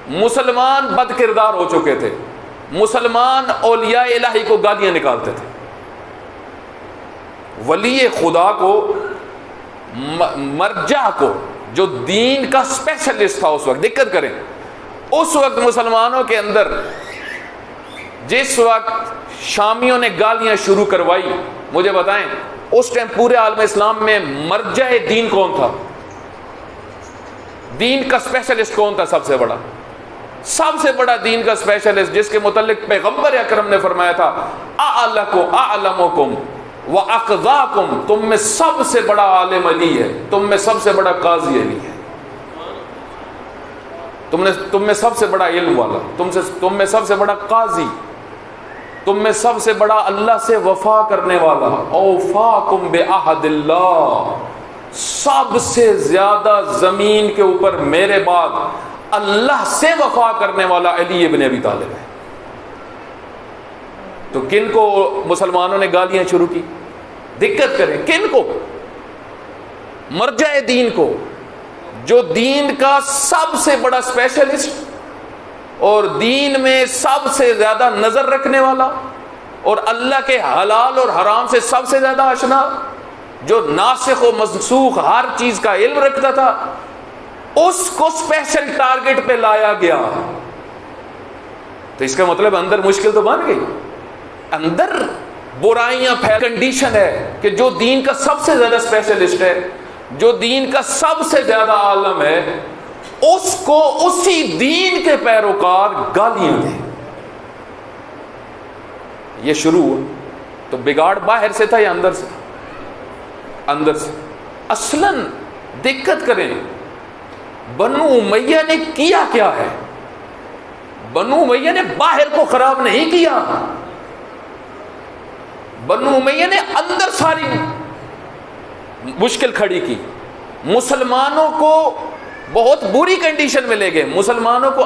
مسلمان بد کردار ہو چکے تھے، مسلمان اولیاء الہی کو گالیاں نکالتے تھے، ولی خدا کو، مرجع کو، جو دین کا اسپیشلسٹ تھا اس وقت. دقت کریں، اس وقت مسلمانوں کے اندر جس وقت شامیوں نے گالیاں شروع کروائی، مجھے بتائیں اس ٹائم پورے عالم اسلام میں مرجع دین کون تھا؟ دین کا اسپیشلسٹ کون تھا؟ سب سے بڑا دین کا اسپیشلسٹ، جس کے متعلق پیغمبر اکرم نے فرمایا تھا اعلمکم واقضاکم، تم میں سب سے بڑا عالم علی ہے، تم میں سب سے بڑا قاضی علی ہے، تم میں سب سے بڑا علم والا، تم میں سب سے بڑا قاضی، تم میں سب سے بڑا اللہ سے وفا کرنے والا، اوفاکم بعہد اللہ، سب سے زیادہ زمین کے اوپر میرے بعد اللہ سے وفا کرنے والا علی ابن ابی طالب ہے. تو کن کو مسلمانوں نے گالیاں شروع کی؟ دقت کریں، کن کو؟ مرجع دین کو، جو دین کا سب سے بڑا اسپیشلسٹ اور دین میں سب سے زیادہ نظر رکھنے والا اور اللہ کے حلال اور حرام سے سب سے زیادہ آشنا، جو ناسخ و منسوخ ہر چیز کا علم رکھتا تھا، اس کو اسپیشل ٹارگٹ پہ لایا گیا. تو اس کا مطلب اندر مشکل تو بن گئی، اندر برائیاں پھیل. کنڈیشن ہے کہ جو دین کا سب سے زیادہ اسپیشلسٹ ہے، جو دین کا سب سے زیادہ عالم ہے، اس کو اسی دین کے پیروکار گالیاں دیں. یہ شروع ہوا تو بگاڑ باہر سے تھا یا اندر سے؟ اندر سے. اصلاً دقت کریں، بنو امیہ نے کیا کیا ہے؟ بنو امیہ نے باہر کو خراب نہیں کیا، بنو امیہ نے اندر ساری مشکل کھڑی کی، مسلمانوں کو بہت بری کنڈیشن میں لے گئے، مسلمانوں کو